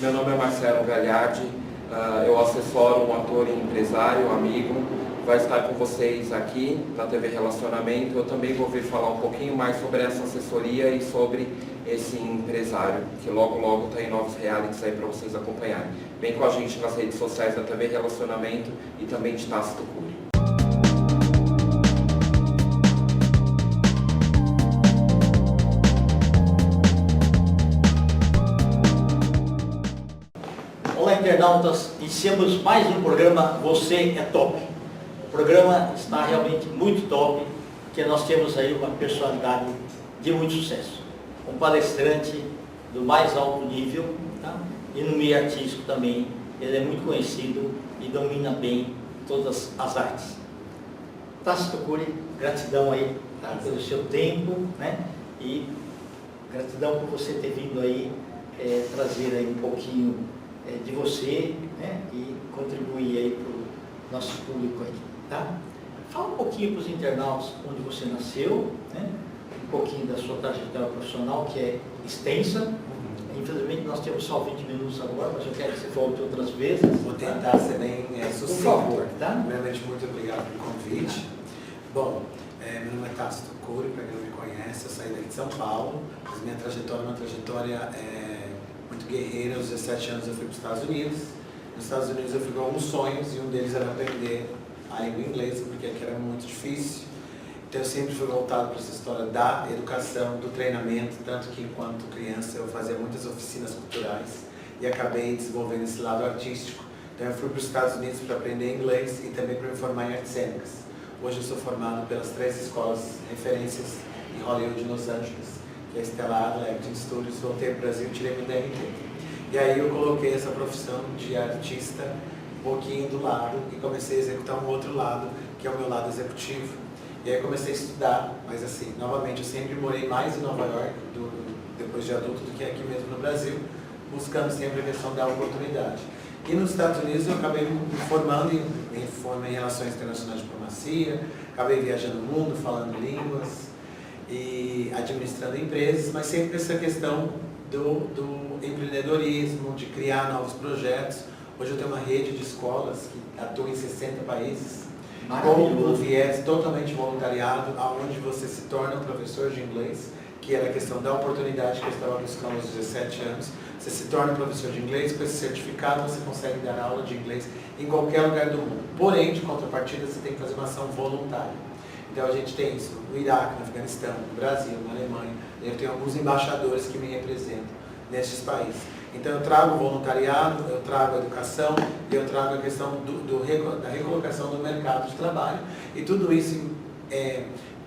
Meu nome é Marcelo Gagliardi, eu assessoro um ator e empresário, amigo, vai estar com vocês aqui na TV Relacionamento. Eu também vou vir falar um pouquinho mais sobre essa assessoria e sobre esse empresário, que logo está em novos realities aí para vocês acompanharem. Vem com a gente nas redes sociais da TV Relacionamento e também de Tácito Cury. Olá, internautas, iniciamos mais um programa Você é Top. O programa está realmente muito top, porque nós temos aí uma personalidade de muito sucesso. Um palestrante do mais alto nível, tá? E no meio artístico também, ele é muito conhecido e domina bem todas as artes. Tácito Cury, gratidão aí, tá? Pelo seu tempo, né? E gratidão por você ter vindo aí trazer aí um pouquinho de você, né, e contribuir aí para o nosso público aí, tá? Fala um pouquinho para os internautas onde você nasceu, né, um pouquinho da sua trajetória profissional, que é extensa. Infelizmente nós temos só 20 minutos agora, mas eu quero que você volte outras vezes. Vou tentar ser bem sucinto. Por favor, tá? Primeiramente, muito obrigado pelo convite. Bom, meu nome é Tácito Cury, para quem não me conhece, eu saí daqui de São Paulo, mas minha trajetória é uma trajetória muito guerreira. Aos 17 anos eu fui para os Estados Unidos. Nos Estados Unidos eu fui com alguns sonhos e um deles era aprender a língua inglesa, porque aqui era muito difícil. Então eu sempre fui voltado para essa história da educação, do treinamento, tanto que enquanto criança eu fazia muitas oficinas culturais e acabei desenvolvendo esse lado artístico. Então eu fui para os Estados Unidos para aprender inglês e também para me formar em artes cênicas. Hoje eu sou formado pelas 3 escolas referências em Hollywood e Los Angeles, que é a Stella Adler Acting Studios. Voltei para o Brasil e tirei meu DRT. E aí eu coloquei essa profissão de artista um pouquinho do lado e comecei a executar um outro lado, que é o meu lado executivo. E aí comecei a estudar, mas assim, novamente, eu sempre morei mais em Nova York, depois de adulto, do que aqui mesmo no Brasil, buscando sempre a questão da oportunidade. E nos Estados Unidos eu acabei me formando em Relações Internacionais de Diplomacia, acabei viajando o mundo, falando línguas e administrando empresas, mas sempre essa questão do empreendedorismo, de criar novos projetos. Hoje eu tenho uma rede de escolas que atua em 60 países, com um viés totalmente voluntariado, onde você se torna um professor de inglês, que era a questão da oportunidade que eu estava buscando aos 17 anos. Você se torna um professor de inglês, com esse certificado você consegue dar aula de inglês em qualquer lugar do mundo. Porém, de contrapartida, você tem que fazer uma ação voluntária. Então a gente tem isso no Iraque, no Afeganistão, no Brasil, na Alemanha. Eu tenho alguns embaixadores que me representam nesses países. Então eu trago o voluntariado, eu trago a educação, eu trago a questão da recolocação do mercado de trabalho, e tudo isso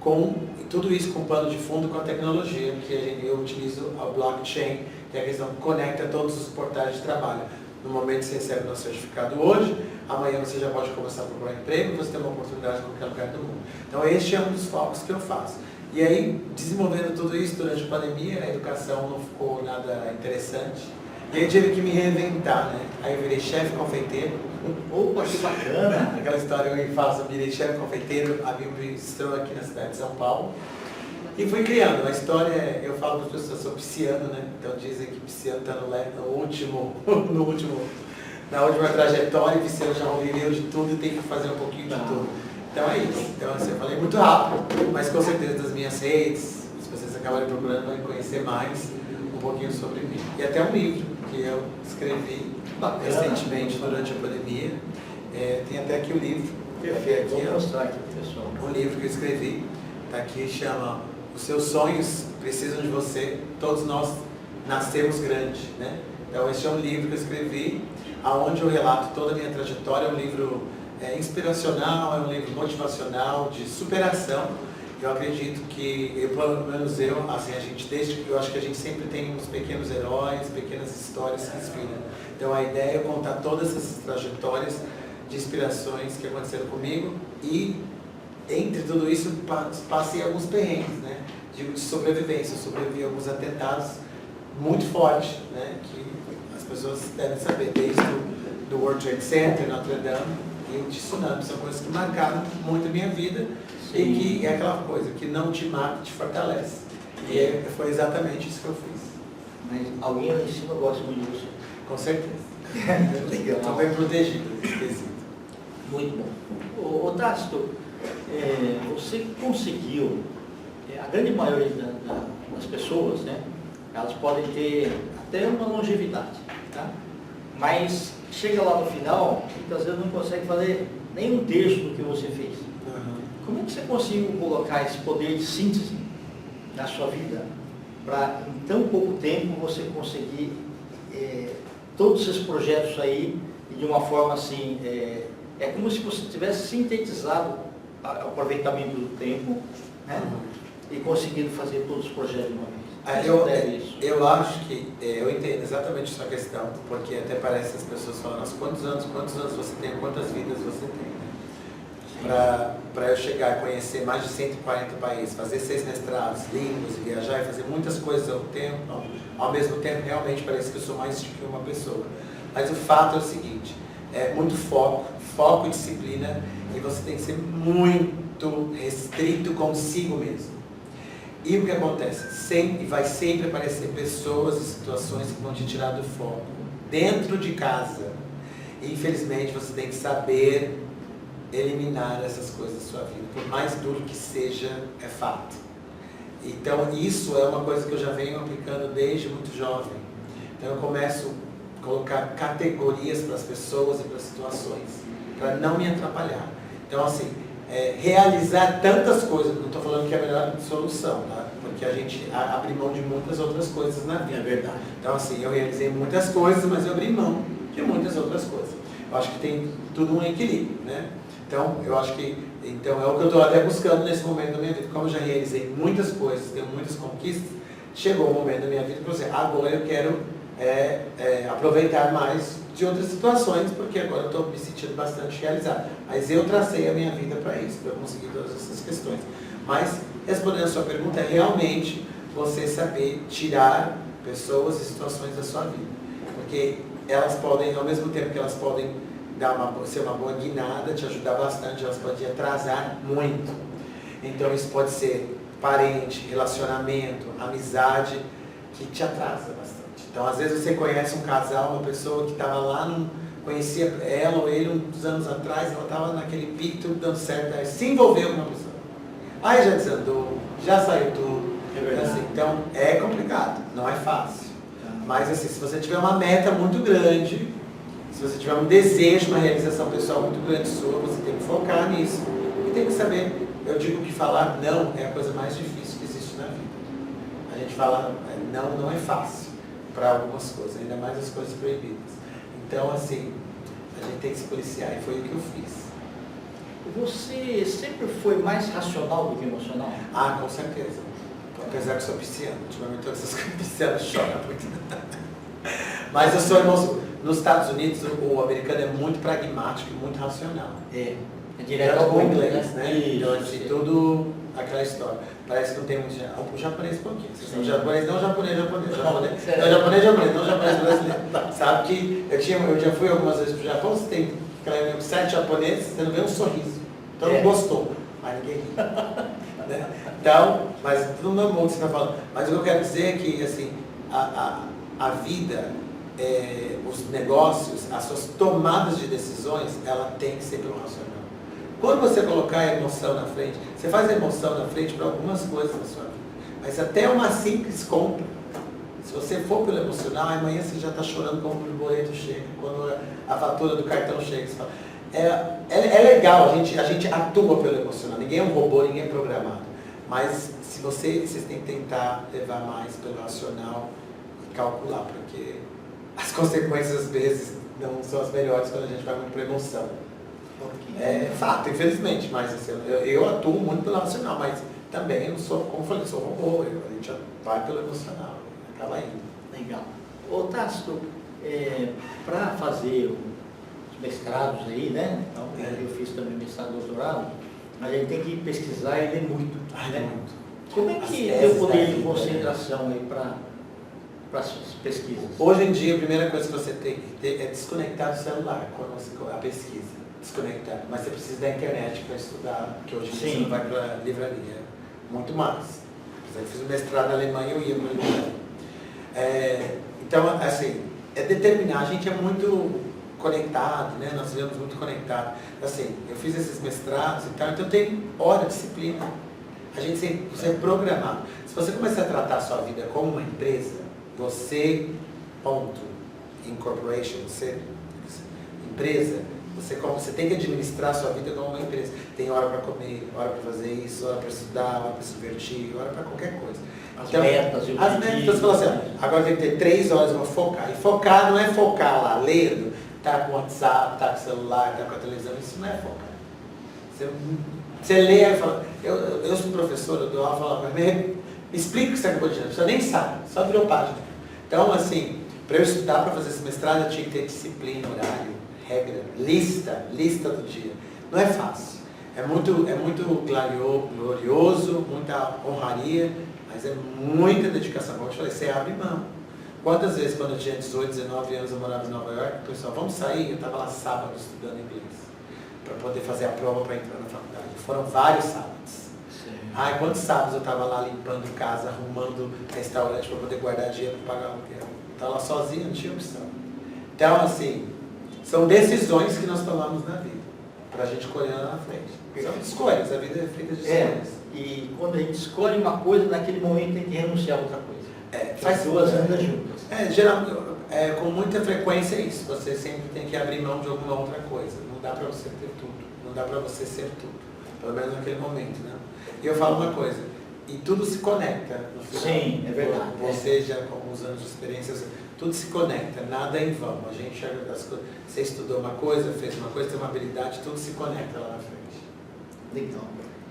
com pano de fundo com a tecnologia, que eu utilizo a blockchain, que é a questão que conecta todos os portais de trabalho. No momento que você recebe o nosso certificado hoje, amanhã você já pode começar a procurar emprego, você tem uma oportunidade em qualquer lugar do mundo. Então este é um dos focos que eu faço. E aí, desenvolvendo tudo isso durante a pandemia, a educação não ficou nada interessante. E aí tive que me reinventar, né? Aí eu virei chefe confeiteiro. Opa, que bacana! Aquela história eu faço, virei chefe confeiteiro, a Bíblia estourou aqui na cidade de São Paulo. E fui criando. A história, eu falo para as pessoas, eu sou pisciano, né? Então dizem que pisciano está na última trajetória, e pisciano já viveu de tudo e tem que fazer um pouquinho de tudo. Então é isso. Então assim, eu falei muito rápido, mas com certeza das minhas redes, se vocês acabarem procurando, vão conhecer mais um pouquinho sobre mim. E até um livro que eu escrevi recentemente durante a pandemia. Tem até aqui o livro. Perfeito, vou mostrar aqui para o pessoal. Um livro que eu escrevi, está aqui, chama Os Seus Sonhos Precisam de Você, Todos Nós Nascemos Grandes, né? Então esse é um livro que eu escrevi, onde eu relato toda a minha trajetória. É um livro inspiracional, é um livro motivacional, de superação. Eu acredito que, pelo menos eu, assim, eu acho que a gente sempre tem uns pequenos heróis, pequenas histórias que inspiram. Então a ideia é contar todas essas trajetórias de inspirações que aconteceram comigo e, entre tudo isso, passei alguns perrengues, né, de sobrevivência. Eu sobrevivi a alguns atentados muito fortes, né, que as pessoas devem saber, desde do World Trade Center, Notre Dame e o tsunami. São coisas que marcaram muito a minha vida. Sim. E que é aquela coisa que não te mata, te fortalece. E foi exatamente isso que eu fiz. Mas alguém lá em cima gosta muito de você. Com certeza. Legal. Estou bem protegido nesse quesito. Muito bom. Ô Tácito, você conseguiu, a grande maioria das pessoas, né, elas podem ter até uma longevidade, tá? Mas chega lá no final, muitas vezes não consegue fazer nem um terço do que você fez. Como é que você conseguiu colocar esse poder de síntese na sua vida para em tão pouco tempo você conseguir todos esses projetos aí e de uma forma assim, é como se você tivesse sintetizado o aproveitamento do tempo, né? E conseguido fazer todos os projetos de uma vez. Eu acho que, eu entendo exatamente essa questão, porque até parece as pessoas falam, nossa, quantos anos você tem, quantas vidas você tem, né? Para eu chegar a conhecer mais de 140 países, fazer 6 mestrados, livros, e viajar e fazer muitas coisas ao mesmo tempo, realmente parece que eu sou mais do que uma pessoa. Mas o fato é o seguinte, é muito foco e disciplina, e você tem que ser muito restrito consigo mesmo. E o que acontece? Vai sempre aparecer pessoas e situações que vão te tirar do foco, dentro de casa. E, infelizmente, você tem que saber eliminar essas coisas da sua vida. Por mais duro que seja, é fato. Então, isso é uma coisa que eu já venho aplicando desde muito jovem. Então, eu começo a colocar categorias para as pessoas e para as situações, para não me atrapalhar. Então, assim, realizar tantas coisas, não estou falando que é a melhor solução, tá? Porque a gente abre mão de muitas outras coisas na vida. É verdade. Então, assim, eu realizei muitas coisas, mas eu abri mão de muitas outras coisas. Eu acho que tem tudo um equilíbrio, né? Então, eu acho que é o que eu estou até buscando nesse momento da minha vida. Como eu já realizei muitas coisas, tenho muitas conquistas, chegou o momento da minha vida para você, agora eu quero aproveitar mais de outras situações, porque agora eu estou me sentindo bastante realizado. Mas eu tracei a minha vida para isso, para eu conseguir todas essas questões. Mas, respondendo a sua pergunta, é realmente você saber tirar pessoas e situações da sua vida. Porque elas podem, ao mesmo tempo que elas podem ser uma boa guinada, te ajudar bastante, elas podem atrasar muito. Então isso pode ser parente, relacionamento, amizade, que te atrasa bastante. Então às vezes você conhece um casal, uma pessoa que estava lá, conhecia ela ou ele uns anos atrás, ela estava naquele pico, tudo dando certo, aí se envolveu com uma pessoa. Aí já desandou, já saiu tudo. É verdade. Assim, então é complicado, não é fácil. Mas assim, se você tiver uma meta muito grande, se você tiver um desejo, uma realização pessoal muito grande sua, você tem que focar nisso. E tem que saber, eu digo que falar não é a coisa mais difícil que existe na vida. A gente fala não é fácil para algumas coisas, ainda mais as coisas proibidas. Então assim, a gente tem que se policiar e foi o que eu fiz. Você sempre foi mais racional do que emocional? Ah, com certeza. Apesar que sou pisciano, ultimamente todas essas coisas piscianas choram muito. Mas eu sou emocional. Nos Estados Unidos, o americano é muito pragmático e muito racional. É direto ao ponto, inglês, né? Então, assim, tudo aquela história. Parece que não tem muito... O japonês um pouquinho. O japonês não, japonês. Japonês não, japonês brasileiro. Sabe que eu já fui algumas vezes pro Japão, você tem 7 japoneses, você não vê um sorriso. Então não gostou, mas ninguém ri. Né? Então, mas tudo no mundo que você está falando. Mas o que eu quero dizer é que, assim, a vida... os negócios, as suas tomadas de decisões, ela tem que ser pelo racional. Quando você colocar a emoção na frente, você faz a emoção na frente para algumas coisas na sua vida. Mas até uma simples compra, se você for pelo emocional, amanhã você já está chorando quando o boleto chega, quando a fatura do cartão chega. Você fala, é legal, a gente atua pelo emocional, ninguém é um robô, ninguém é programado. Mas se vocês têm que tentar levar mais pelo racional e calcular, porque as consequências às vezes não são as melhores quando a gente vai muito para emoção. É fato, infelizmente, mas assim, eu atuo muito pelo racional, mas também eu não sou, como eu falei, sou robô, a gente vai pelo emocional, acaba indo. Legal. Ô Tácito, para fazer os mestrados aí, né? Então, eu fiz também mestrado e doutorado, a gente tem que pesquisar e ler muito. Né? Muito. Como é que é o poder de concentração aí para as pesquisas? Hoje em dia, a primeira coisa que você tem que ter é desconectar do celular quando você a pesquisa. Desconectar. Mas você precisa da internet para estudar, porque hoje em dia você não vai para a livraria. Muito mais. Eu fiz um mestrado na Alemanha, eu ia para a livraria. Então, assim, é determinar. A gente é muito conectado, né? Nós vivemos muito conectados. Assim, eu fiz esses mestrados e tal, então tem hora, disciplina. A gente sempre é programado. Se você começar a tratar a sua vida como uma empresa, você, ponto, incorporation, você, empresa, você tem que administrar a sua vida como uma empresa. Tem hora para comer, hora para fazer isso, hora para estudar, hora para se divertir, hora para qualquer coisa. As Então, metas e o as metas, você fala assim, agora tem que ter 3 horas para focar. E focar não é focar lá, lendo, tá com o WhatsApp, tá com o celular, tá com a televisão, isso não é focar. Você lê e fala, eu sou professor, eu dou aula, falo, me explica o que você acabou de dizer, você nem sabe, só virou página. Então, assim, para eu estudar, para fazer esse mestrado, eu tinha que ter disciplina, horário, regra, lista do dia. Não é fácil. É muito glorioso, muita honraria, mas é muita dedicação. Como eu te falei, você abre mão. Quantas vezes, quando eu tinha 18, 19 anos, eu morava em Nova York, o pessoal, vamos sair? Eu estava lá sábado estudando inglês, para poder fazer a prova para entrar na faculdade. Foram vários sábados. Ai, quantos sábados eu estava lá limpando casa, arrumando restaurante para poder guardar dinheiro para pagar o aluguel. Estava lá sozinho, não tinha opção. Então, assim, são decisões que nós tomamos na vida, para a gente colher lá na frente. São escolhas, a vida é feita de escolhas. E quando a gente escolhe uma coisa, naquele momento tem que renunciar a outra coisa. Faz duas andas juntas. Com muita frequência é isso. Você sempre tem que abrir mão de alguma outra coisa. Não dá para você ter tudo. Não dá para você ser tudo. Pelo menos naquele momento, né? E eu falo uma coisa. E tudo se conecta. No final. Sim, é verdade. Você já com alguns anos de experiência, tudo se conecta. Nada é em vão. A gente enxerga das coisas. Você estudou uma coisa, fez uma coisa, tem uma habilidade, tudo se conecta lá na frente. Legal.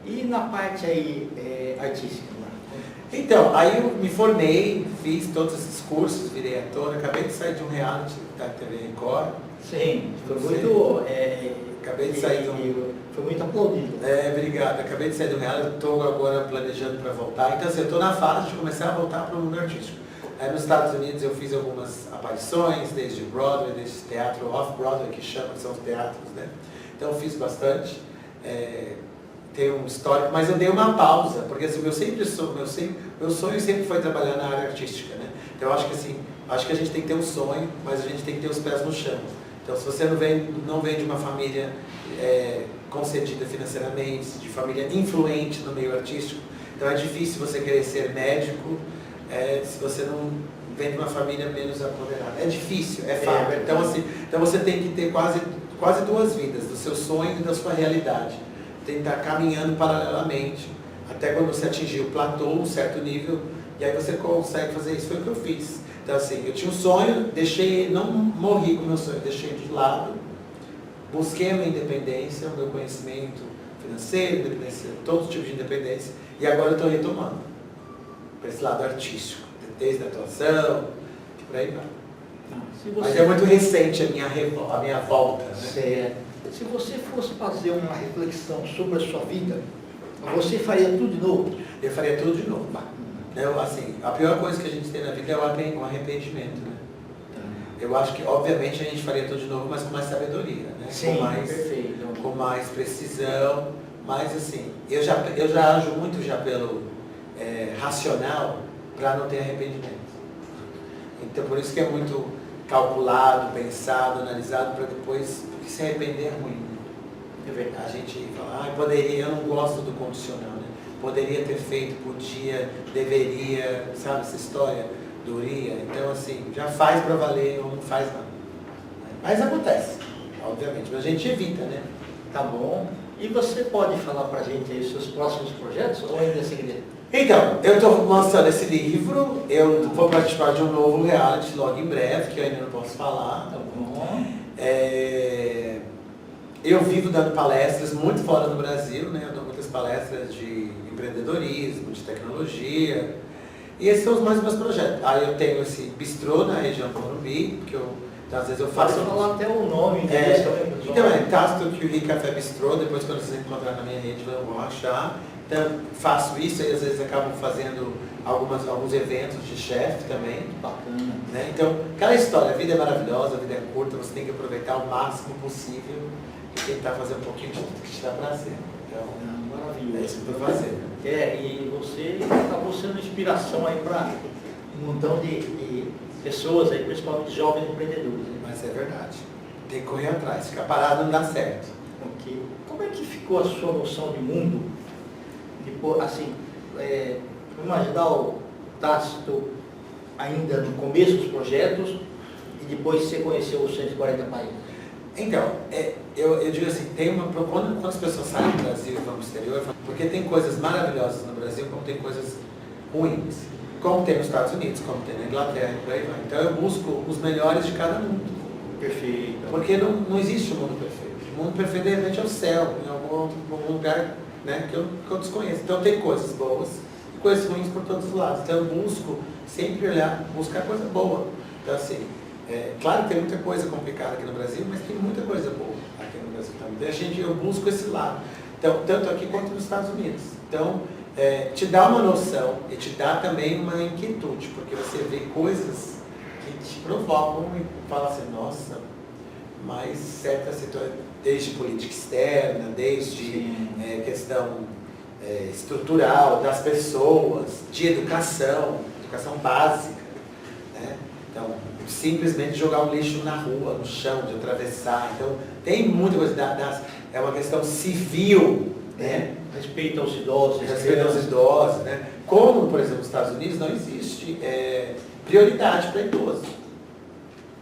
E na parte aí artística? Então, aí eu me formei, fiz todos esses cursos, virei ator, acabei de sair de um reality da TV Record. Sim, foi muito... acabei de sair de um... Foi muito aplaudido. Obrigado. Acabei de sair do reality, estou agora planejando para voltar. Então, assim, eu estou na fase de começar a voltar para o mundo artístico. Aí nos Estados Unidos eu fiz algumas aparições, desde Broadway, desde teatro off-Broadway, que chama, que são os teatros, né? Então eu fiz bastante. Tem um histórico, mas eu dei uma pausa, porque assim, meu sonho sempre foi trabalhar na área artística, né? Então eu acho que assim, acho que a gente tem que ter um sonho, mas a gente tem que ter os pés no chão. Então se você não vem de uma família concedida financeiramente, de família influente no meio artístico, então é difícil você querer ser médico se você não vem de uma família menos apoderada. É difícil, é fato. Então você tem que ter quase 2 vidas, do seu sonho e da sua realidade. Tem que estar caminhando paralelamente, até quando você atingir o platô, um certo nível, e aí você consegue fazer isso. Foi o que eu fiz. Então assim, eu tinha um sonho, não morri com o meu sonho, deixei de lado, busquei a minha independência, o meu conhecimento financeiro, independência, todo tipo de independência, e agora eu estou retomando para esse lado artístico, desde a atuação, por aí vai. Mas é muito recente a minha volta. Né? Certo. Se você fosse fazer uma reflexão sobre a sua vida, você faria tudo de novo? Eu faria tudo de novo. Assim, a pior coisa que a gente tem na vida é o arrependimento. Né? Eu acho que, obviamente, a gente faria tudo de novo, mas com mais sabedoria. Né? Sim, perfeito. Com mais precisão. Mas, assim, eu já ajo muito já pelo racional para não ter arrependimento. Então, por isso que é muito calculado, pensado, analisado, para depois... Porque se arrepender é ruim. É verdade. A gente fala, poderia, eu não gosto do condicional, né? Poderia ter feito, podia, deveria, sabe essa história? Doria. Então, assim, já faz para valer ou não faz nada. Mas acontece, obviamente, mas a gente evita, né? Tá bom. E você pode falar pra gente aí os seus próximos projetos ou ainda é segredo? Então, eu estou lançando esse livro, eu vou participar de um novo reality logo em breve, que eu ainda não posso falar. Tá bom. Eu vivo dando palestras muito fora do Brasil, né? Eu dou muitas palestras de empreendedorismo, de tecnologia. E esses são os mais meus projetos. Aí eu tenho esse bistrô na região do Morumbi, que então, às vezes eu faço... Pode falar até o nome deles também. Então é Tasto QRI Café Bistrô, depois quando vocês encontrarem na minha rede vão achar. Então faço isso e às vezes acabo fazendo alguns eventos de chefe também. Bacana. Né? Então, aquela história, a vida é maravilhosa, a vida é curta, você tem que aproveitar o máximo possível e tentar fazer um pouquinho de tudo que te dá prazer. Então, maravilhoso. É isso que eu estou fazendo. E você acabou sendo inspiração aí para um montão de pessoas aí, principalmente jovens empreendedores. Né? Mas é verdade. Tem que correr atrás. Ficar parado não dá certo. Ok. Como é que ficou a sua noção de mundo? Depois, assim, imaginar o Tácito ainda no começo dos projetos e depois você conheceu os 140 países. Então, eu digo assim, quando as pessoas saem do Brasil e vão para o exterior, eu falo, porque tem coisas maravilhosas no Brasil, como tem coisas ruins. Como tem nos Estados Unidos, como tem na Inglaterra, e por aí vai. Então eu busco os melhores de cada mundo. Perfeito. Porque não existe o mundo perfeito. O mundo perfeito, de repente, é o céu, em algum lugar, né, que eu desconheço. Então tem coisas boas e coisas ruins por todos os lados. Então eu busco sempre buscar coisa boa. Então assim, claro que tem muita coisa complicada aqui no Brasil, mas tem muita coisa boa aqui no Brasil também. Então eu busco esse lado. Então, tanto aqui quanto nos Estados Unidos. Então, te dá uma noção e te dá também uma inquietude, porque você vê coisas que te provocam e fala assim, nossa, mas certas situações, desde política externa, desde questão estrutural das pessoas, de educação básica, né? Então, simplesmente jogar um lixo na rua, no chão, de atravessar. Então, tem muita coisa, é uma questão civil, né? Respeito aos idosos. Respeito aos idosos, né? Como, por exemplo, nos Estados Unidos não existe prioridade para idoso.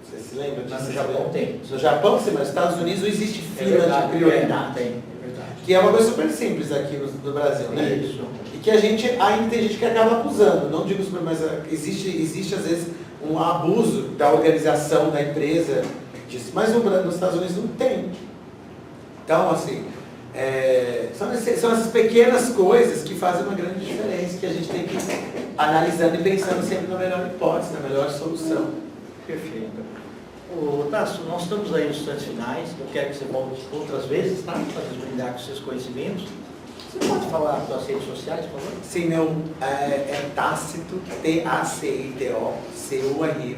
Você se lembra disso? Mas no Japão tem. No Japão, sim, mas nos Estados Unidos não existe fila verdade, de prioridade. Tem, é verdade. Que é uma coisa super simples aqui no Brasil, né? Isso. E que ainda tem gente que acaba abusando. Não digo super, mas existe às vezes um abuso da organização da empresa disso. Mas nos Estados Unidos não tem. Então, assim, são essas pequenas coisas que fazem uma grande diferença, que a gente tem que ir analisando e pensando sempre na melhor hipótese, na melhor solução. Perfeito. Tássio, nós estamos aí nos instantes finais, eu quero que você volte outras vezes, tá? Para desbrindar com seus conhecimentos. Você pode falar das suas redes sociais, por favor? Sim, é Tácito, T-A-C-I-T-O, C-U-R-Y,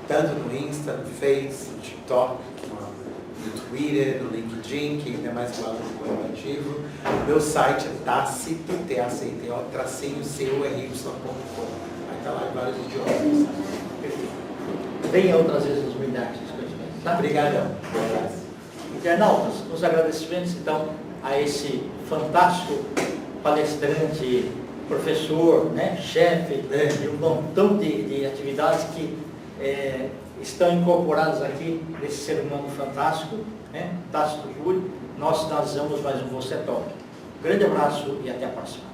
tanto no Insta, no Face, no TikTok, no Twitter, no LinkedIn, que é mais claro corporativo. Meu site é Tácito, T-A-C-I-T-O, tracinho C-U-R-Y.com. Vai estar lá em vários idiomas. Perfeito. Venha outras vezes nos brindar com seus conhecimentos, tá? Obrigadão. Internautas, os agradecimentos então a esse fantástico palestrante, professor, né, chefe de um montão de atividades que estão incorporadas aqui nesse ser humano fantástico, né, Tácito Júlio. Nós finalizamos mais um Você é Top. Grande abraço e até a próxima.